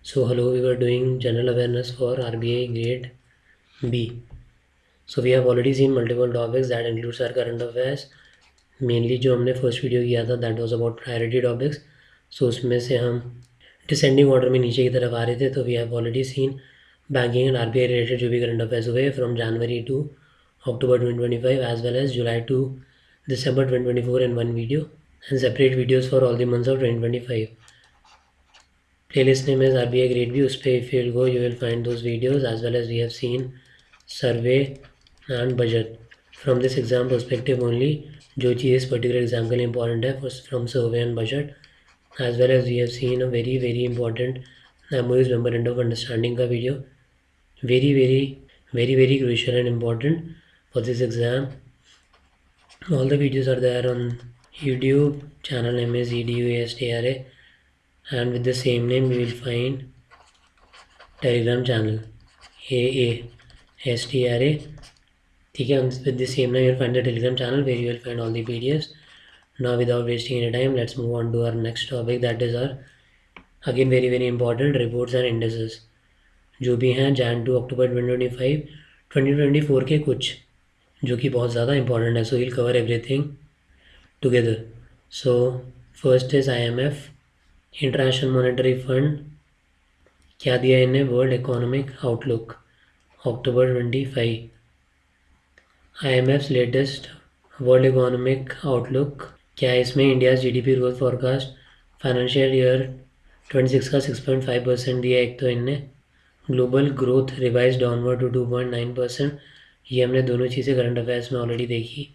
So hello, we were doing general awareness for RBI grade B. So we have already seen multiple topics that includes our current affairs. Mainly जो हमने first video किया था that was about priority topics. So उसमें से हम descending order में नीचे की तरफ आ रहे थे. तो we have already seen banking and RBI related जो भी करंट अफेयर्स हुए from January to October 2025 as well as July to December 2024 in one video and separate videos for all the months of 2025. Playlist name is RBI Grade B. उस पर if you will go, you will find those videos as well as we have seen survey and budget. From this exam perspective only, जो चीज़ इस particular exam के लिए important है from survey and budget, as well as we have seen a very important MOU's memorandum of understanding का video. Very crucial and important for this exam. All the videos are there on YouTube. Channel name is EDUASTRA. And with the same name you will find Telegram channel AASTRA. ठीक है, with the same name you will find the Telegram channel where you will find all the PDFs. Now without wasting any time, let's move on to our next topic, that is our again very important reports and indices जो भी हैं Jan to October 2025-2024 के कुछ जो कि बहुत ज़्यादा important है. So we'll cover everything together. So first is IMF, international monetary fund. क्या दिया इन्हें? World economic outlook October 25. IMF's latest world economic outlook क्या है? इसमें India's GDP growth forecast financial year 26 का 6.5% दिया एक तो इनने. Global growth revise downward to 2.9%. ये हमने दोनों चीज़ें करंट अफेयर्स में ऑलरेडी देखी.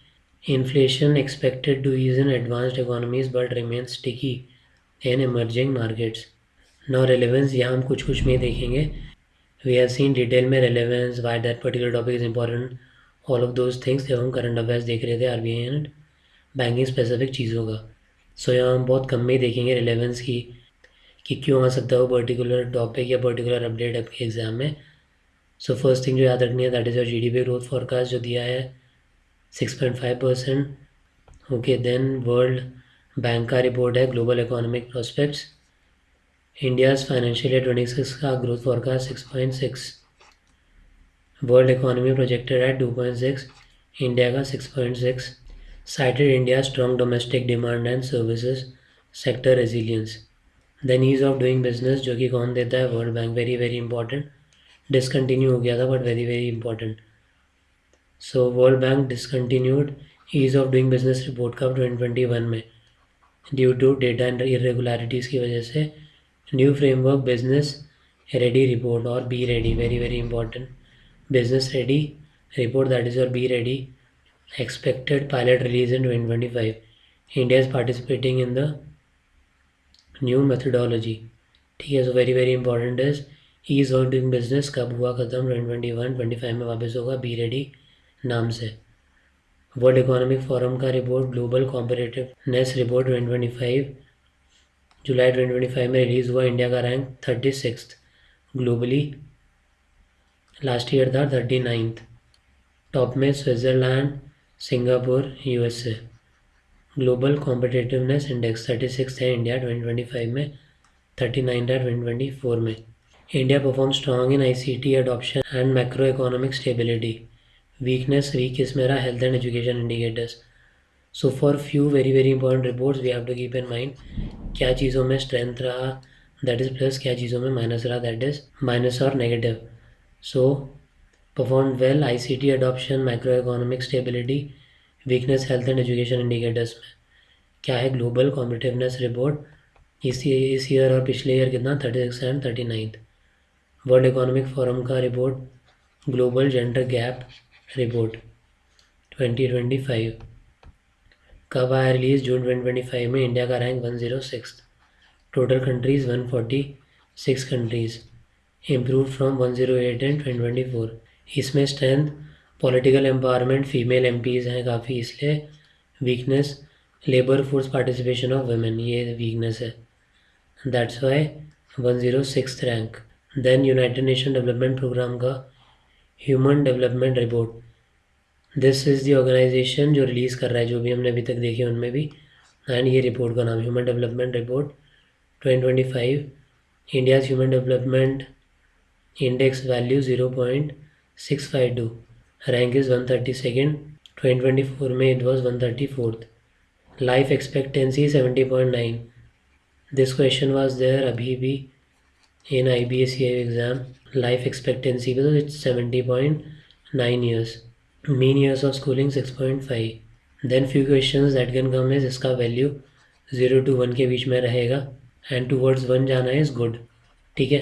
Inflation expected to ease in advanced economies but remain sticky in emerging markets. Now relevance यहाँ हम कुछ में देखेंगे. वी हैव सीन डिटेल में relevance, why that particular topic is important, all of those things जब हम current affairs देख रहे थे RBI एंड बैंकिंग स्पेसिफिक चीज़ों का. सो यहाँ हम बहुत कम में ही देखेंगे रेलेवेंस की कि क्यों आ सकता है वो पर्टिकुलर टॉपिक या पर्टिकुलर अपडेट आपके एग्जाम में. सो फर्स्ट थिंग जो याद रखनी है that is your GDP growth forecast जो दिया है 6.5%. ओके, देन वर्ल्ड बैंक का रिपोर्ट है global economic prospects. India's financial year 26 का growth forecast 6.6. World economy projected है 2.6, इंडिया का 6.6. Cited India strong domestic demand and services sector resilience. Then ease of doing business जो कि कौन देता है? World Bank. Very important. Discontinue हो गया था but very important. So World Bank discontinued ease of doing business report का 2021 में due to data and irregularities की वजह से. New framework Business ready report और B ready, very important. Business ready report that is और B ready. Expected pilot release in 2025. India is participating in the new methodology. ठीक है, so very important is ease of doing business कब हुआ ख़त्म? 2021-25 में वापस होगा बी रेडी नाम से. वर्ल्ड इकोनॉमिक फोरम का रिपोर्ट ग्लोबल कॉम्पिटिटिवनेस रिपोर्ट 2025 जुलाई 2025 में रिलीज़ हुआ. इंडिया का रैंक 36 ग्लोबली, लास्ट ईयर था 39. टॉप में Switzerland, Singapore, USA. Global competitiveness index 36 है इंडिया 2025 में, 39 था 2024 में. India perform strong in ICT adoption and macro economic stability. Weakness weak इसमें रहा health and education indicators. So for few very important reports we have to keep in mind क्या चीज़ों में strength रहा दैट इज़ प्लस, क्या चीज़ों में minus रहा दैट इज़ माइनस और negative. So perform well ICT adoption, macro economic stability, weakness health and education indicators में क्या है? ग्लोबल कॉम्पिटिटिवनेस रिपोर्ट इस ईयर और पिछले ईयर कितना? 36 एंड 39. वर्ल्ड इकोनॉमिक फोरम का report global gender gap report 2025 कब आया रिलीज? जून 2025 में. इंडिया का rank 106. Total countries 146 countries, improve from 108 इन 2024. इसमें strength political empowerment, female MPs हैं काफ़ी, इसलिए weakness labour force participation of women, ये वीकनेस है, that's why 106 rank. Then United nation development Programme का Human development Report. This is the organization जो release कर रहा है जो भी हमने अभी तक देखे उनमें भी. एंड ये रिपोर्ट का नाम human development report 2025 India's Human Development Index value 0.652. Rank is 132nd. 2024 में it was 134th. Life expectancy 70.9. This question was there अभी भी in IBSCI exam. Life expectancy because it's 70.9 years. Mean years of schooling 6.5. Then few questions that can come is इसका value 0 to 1 के बीच में रहेगा and towards 1 जाना is good. ठीक है,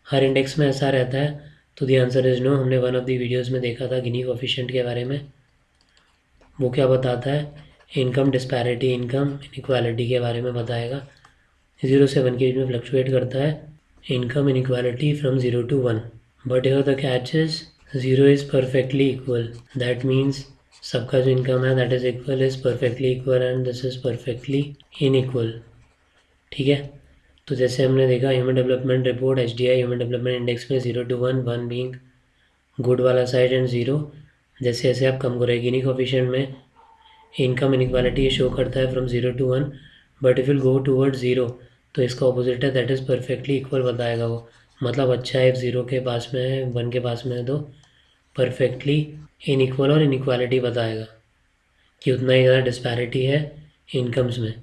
हर index में ऐसा रहता है. तो द आंसर इज नो. हमने वन ऑफ द वीडियोस में देखा था गिनी कोफिशिएंट के बारे में. वो क्या बताता है? इनकम डिस्पैरिटी, इनकम इनइक्वालिटी के बारे में बताएगा. 0 से 1 के बीच में फ्लक्चुएट करता है income inequality from 0 to 1. But here the catch is 0 is perfectly equal. That means सबका जो इनकम है that is equal is perfectly equal and this is perfectly inequal. ठीक है, तो जैसे हमने देखा human development report HDI human development index में 0 to 1, 1 बीइंग गुड वाला साइड एंड 0. जैसे जैसे आप कम करें गिनी कोफिशिएंट में इनकम इनइक्वालिटी शो करता है from 0 to 1. But if will go toward 0 तो इसका ऑपोजिट है दैट इज़ परफेक्टली इक्वल बताएगा वो. मतलब अच्छा है 0 के पास में है 1 के पास में है तो परफेक्टली इनइक्वल और इनइक्वालिटी बताएगा कि उतना ही ज़्यादा डिस्पैरिटी है इनकम्स में.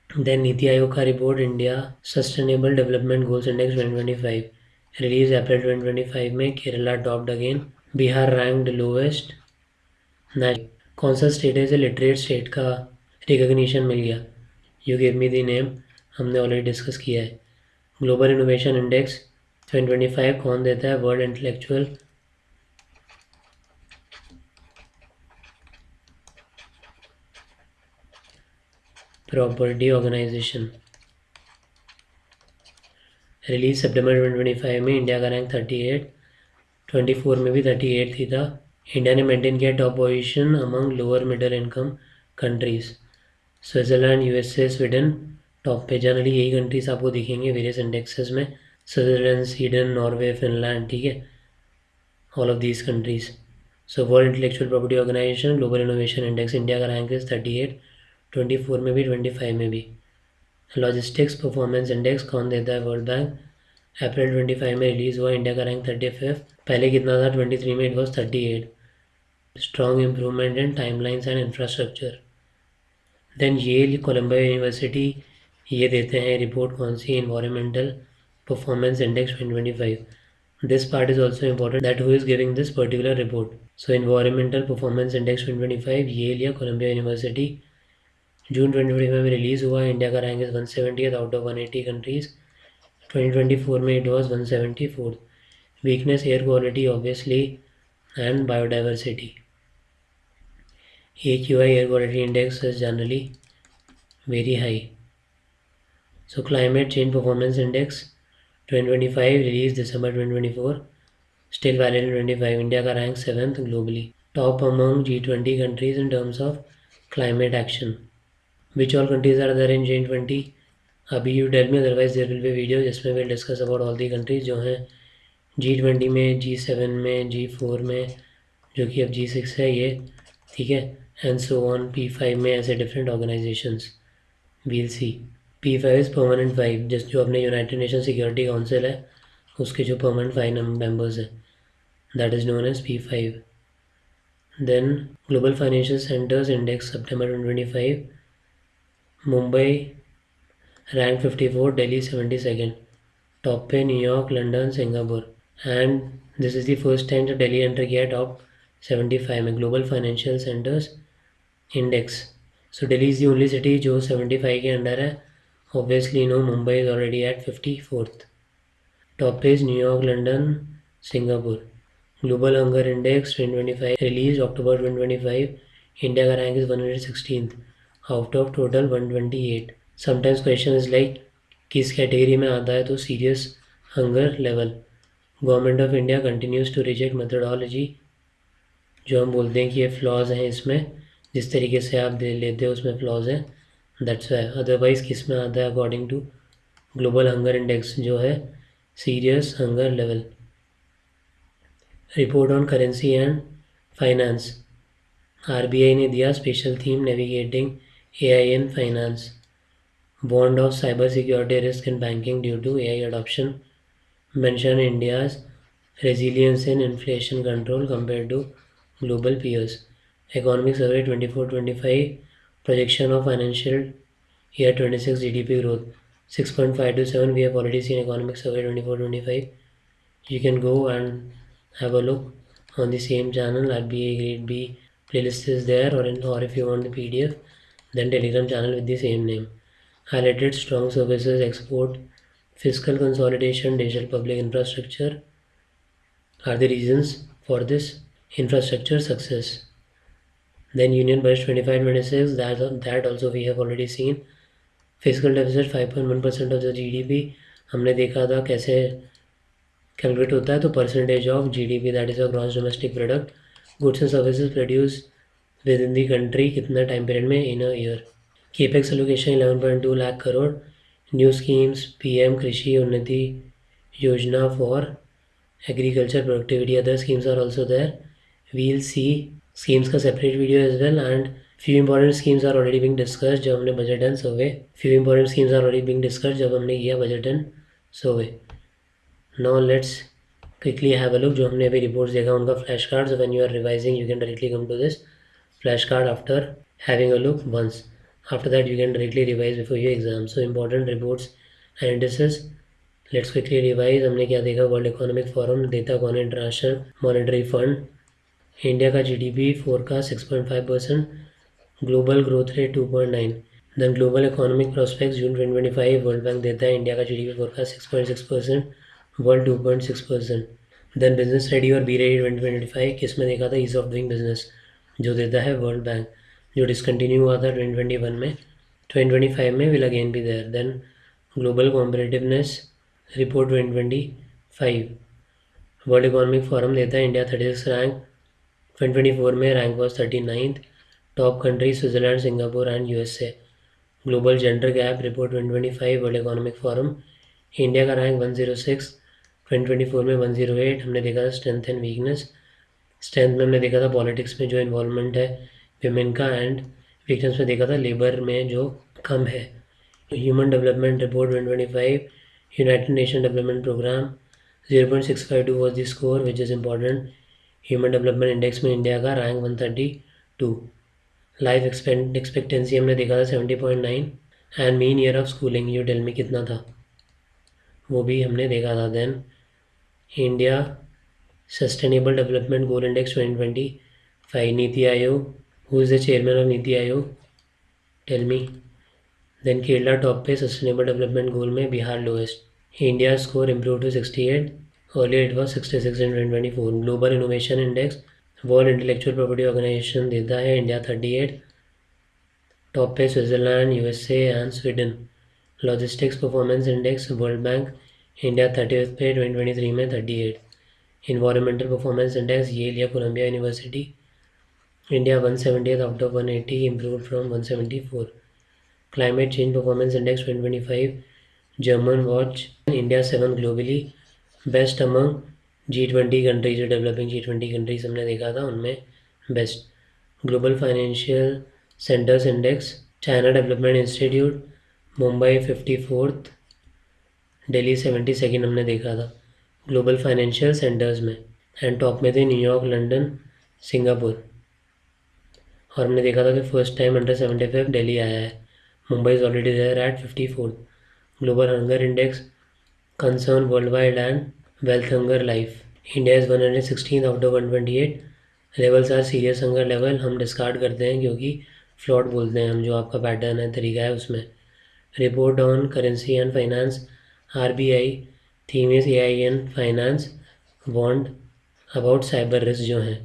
देन नीति आयोग का report India sustainable Development Goals Index 2025 release April 2025 में. Kerala topped again, Bihar ranked lowest. कौन सा स्टेट है इसे लिटरेट स्टेट का रिकग्निशन मिल गया? You give me the name, हमने ऑलरेडी डिस्कस किया है. ग्लोबल इनोवेशन इंडेक्स 2025 कौन देता है? World intellectual property Organization. Release सितंबर 2025 में. इंडिया का रैंक 38, 24 में भी 38 ही था. इंडिया ने मेंटेन किया top position among lower middle income countries. Switzerland, USA, Sweden top पे. जनरली यही कंट्रीज आपको दिखेंगे वेरियस इंडेक्सेस में. Switzerland, Sweden, Norway, Finland. ठीक है, all of these countries. So world intellectual property organisation global innovation index India का rank is 38, 24 में भी 25 में भी. लॉजिस्टिक्स परफॉर्मेंस इंडेक्स कौन देता है? World bank. अप्रैल 25 में रिलीज़ हुआ. इंडिया का रैंक 35. पहले कितना था? 23 में it was 38. Strong improvement in timelines and infrastructure. Then Yale, Columbia University ये देते हैं रिपोर्ट कौन सी? Environmental performance index 2025. This part is also important that who is giving this particular report. So Environmental performance index 2025 Yale या Columbia University June 2025 में release हुआ. India का rank is 170 out of 180 countries. 2024 में it was 174. Weakness air quality obviously and biodiversity. AQI air quality index is generally very high. So climate change performance index 2025 released December 2024, still valid in 25. India का rank 7th globally, top among G20 countries in terms of climate action. Which all countries are there in G20? अभी you tell me, otherwise there will be a video जिसमें we'll discuss about all the countries जो हैं G20 में, G7 में, G4 में, जो कि अब G6 है ये. ठीक है, एंड सो ऑन. P5 में ऐसे different organisations we'll see. P5 is permanent 5, जिस जो अपने यूनाइटेड नेशन सिक्योरिटी काउंसिल है उसके जो परमानेंट 5 मेंबर्स हैं that is known as P5. Then global financial centres index September 2025. Mumbai rank 54, Delhi 72nd. Top पे New York, London, Singapore. And this is the first time जब Delhi enter किया है टॉप 75 में global financial centres index. So Delhi is the only city जो 75 के under है. Obviously no, Mumbai is already eight 54th. Top पे is New York, London, Singapore. Global hunger Index 2025 release October 2025. India का rank is 116th out of total 128. Sometimes question is like किस category में आता है? तो serious hunger level. Government of India continues to reject methodology, जो हम बोलते हैं कि ये फ्लॉज हैं इसमें, जिस तरीके से आप दे लेते हो उसमें फ्लॉज हैं. That's why. अदरवाइज़ किस में आता है? According to global hunger index जो है serious hunger level. Report on currency and finance. RBI ने दिया special theme navigating AI in finance. warned of cyber security risk in banking due to AI adoption, mentioned India's resilience in inflation control compared to global peers. Economic Survey 24-25 projection of financial year 26 GDP growth 6.5 to 7. We have already seen Economic Survey 24-25. You can go and have a look on the same channel. RBI Grade B playlist is there, or if you want the PDF, then Telegram channel with the same name. Highlighted strong services, export, fiscal consolidation, digital public infrastructure are the reasons for this infrastructure success. Then Union Budget 25-26, that also we have already seen. Fiscal deficit 5.1% of the GDP. हमने देखा था कैसे calculate होता है, तो percentage of GDP that is a gross domestic product, goods and services produce within the country कितना time period में in a year. Capex allocation 11.2 lakh crore. New schemes PM Krishi Unnati Yojana for agriculture productivity. Other schemes are also there. We'll see schemes का separate video as well, and few important schemes are already being discuss जब हमने budget and survey. Few important schemes are already being discuss जब हमने किया budget and survey. Now let's quickly have a look. जो हमने अभी reports देखा उनका flash card. So when you are revising, you can directly come to this flash card after having a look once. After that, you can directly revise before your exam. So important reports and indices. Let's quickly revise. हमने क्या देखा? World economic forum देता कौन है? International monetary Fund. India का GDP forecast 6.5%, global growth rate 2.9. Then Global economic Prospects June 2025 world Bank देता है India का GDP forecast 6.6%, world 2.6%. Then business ready और बी रेडी 2025 किस में देखा था? ईज ऑफ डूइंग बिजनेस जो देता है वर्ल्ड बैंक, जो डिसकंटिन्यू हुआ था 2021 में. 2025 में will again be there. Then global competitiveness report 2025 world economic forum देता है इंडिया 36 रैंक. 2024 में rank was 39th. Top country Switzerland, Singapore and USA. Global gender gap report 2025 world economic forum. India का rank 106, 2024 में 108. हमने देखा था strength and weakness. Strength में हमने देखा था पॉलिटिक्स में जो इन्वॉल्वमेंट है विमेन का, एंड वीकनेस में देखा था लेबर में जो कम है. Human development report 2025 united nation development programme 0.652 was the score which is important. Human development index में इंडिया का रैंक 132. लाइफ एक्सपेक्टेंसी हमने देखा था 70.9. And mean year of schooling you tell me कितना था, वो भी हमने देखा था. Then India sustainable development goal index 2025. NITI Aayog, who is the chairman of NITI Aayog, tell me. Then Kerala top पे सस्टेनेबल डेवलपमेंट गोल में, Bihar lowest. India score improve to 68, earlier it was 66 in 2024. Global innovation index world intellectual property organisation देता है India 38, top पे Switzerland, USA and Sweden. Logistics performance index world bank India 30th पे 2023 में 38. Environmental performance index Yale या Columbia university India 170th out of 180, improve from 174. Climate change performance index 2025 German watch India 7 globally, best among G20 countries. जो developing G20 countries हमने देखा था उनमें best. Global financial centres index China development institute Mumbai 54th, Delhi 72nd हमने देखा था global financial centres में. And top में थे न्यूयॉर्क, लंदन, सिंगापुर. और हमने देखा था कि फर्स्ट टाइम अंडर 75 दिल्ली आया है. Mumbai is already there at 54th. Global hunger index concern world wide and wealth hunger life. India is 116th out of 128. Levels are serious hunger level हम discard करते हैं क्योंकि फ्लॉट बोलते हैं हम, जो आपका पैटर्न है, तरीका है उसमें. Report on currency and finance RBI. Theme is AI and finance warned about cyber risk जो हैं.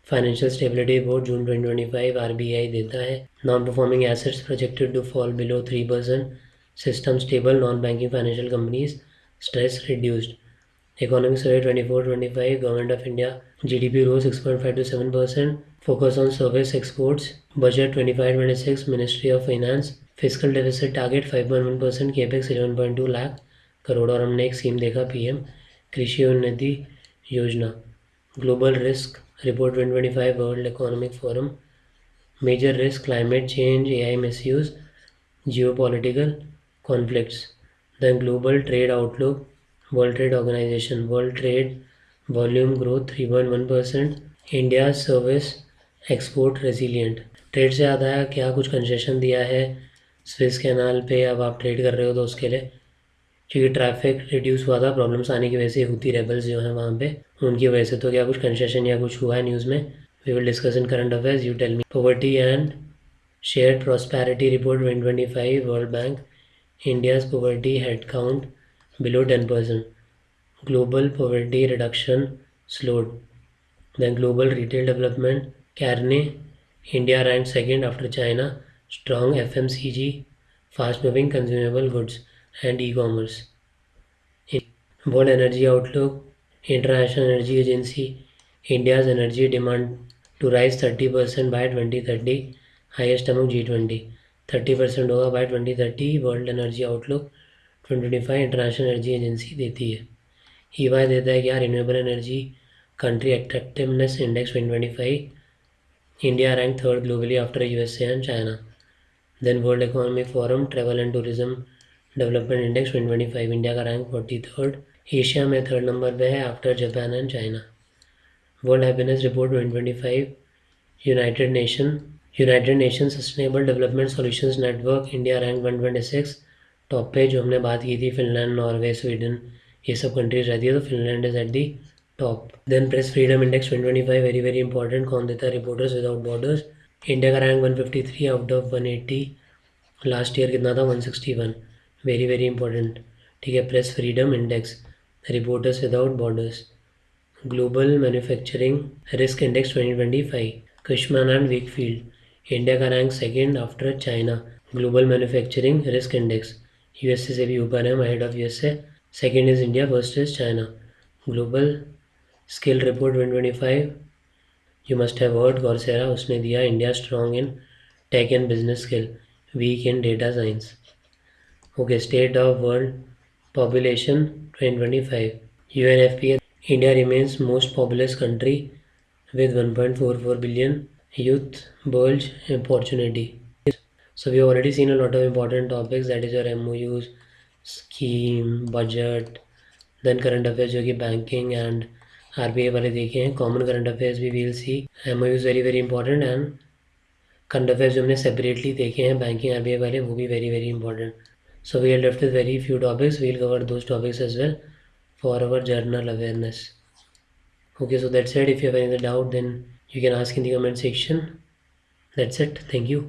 Financial stability report June 2025 RBI देता है. Non performing assets projected to fall below 3%. System stable. Non banking financial companies stress reduced. Economic Survey 24-25 Government of India GDP rose 6.5 to 7%. Focus on service exports. Budget 25-26 Ministry of Finance. Fiscal deficit target 5.1%. Capex 11.2 lakh crore. और हमने एक scheme देखा PM Krishi Unnati Yojana. Global risk report 2025 world economic forum. Major risk climate change, AI misuse, geopolitical conflicts. Then global trade outlook, World Trade Organization, world trade volume growth 3.1%, India service export resilient. Trade से याद आया, क्या कुछ concession दिया है Swiss canal पे, अब आप ट्रेड कर रहे हो तो उसके लिए, क्योंकि ट्रैफिक रिड्यूस हुआ था प्रॉब्लम्स आने की वजह से, हुती रेबल्स जो हैं वहाँ पे उनकी वजह से, तो क्या कुछ कंसेशन या कुछ हुआ है न्यूज़ में? We will discuss in current affairs, you tell me. Poverty and share prosperity report 2025, world bank, India's poverty head count below 10%. Global poverty reduction slowed. Then global retail development, Carney, India ranked second after China. Strong FMCG, fast-moving consumable goods, and e-commerce. World Energy Outlook, International Energy Agency, India's energy demand to rise 30% by 2030, highest among G20. 30% होगा by 2030, World Energy Outlook 2025 international energy agency देती है. EY देता है क्या? Renewable energy country attractiveness index 2025, India rank third globally after USA and China. Then world economic forum travel and tourism development index 2025, India का rank 43rd, Asia में third number पे है after Japan and China. World happiness report 2025, united nation sustainable development solutions network, India rank 126. Top पे जो हमने बात की थी फिनलैंड, नॉर्वे, स्वीडन, ये सब कंट्रीज रहती है, तो Finland is at the top. Then Press Freedom Index 2025, very very important. कौन देता है? Reporters Without Borders. इंडिया का rank 153 out of 180. Last year कितना था? 161. Very very important. ठीक है. Press Freedom Index, Reporters Without Borders. Global Manufacturing Risk Index 2025, Cushman and Wakefield, India का rank second after China. Global Manufacturing Risk Index USA से भी ऊपर है, ahead of USA. Second is India, first is China. Global Skill Report 2025, you must have heard, Coursera उसने दिया India strong in tech and business skill, weak in data science. Okay. State of world population 2025, UNFPA, India remains most populous country with 1.44 billion youth bulge opportunity. So we have already seen a lot of important topics, that is your MOUs, scheme, budget, then current affairs जो कि banking and RBI वाले देखे हैं. common current affairs भी we'll see. MOUs very very important and current affairs जो हमने separately देखे हैं banking RBI वाले, वो भी very very important. So we are left with very few topics. We'll cover those topics as well for our journal awareness. Okay, so that's it. If you have any doubt, then you can ask in the comment section. That's it. Thank you.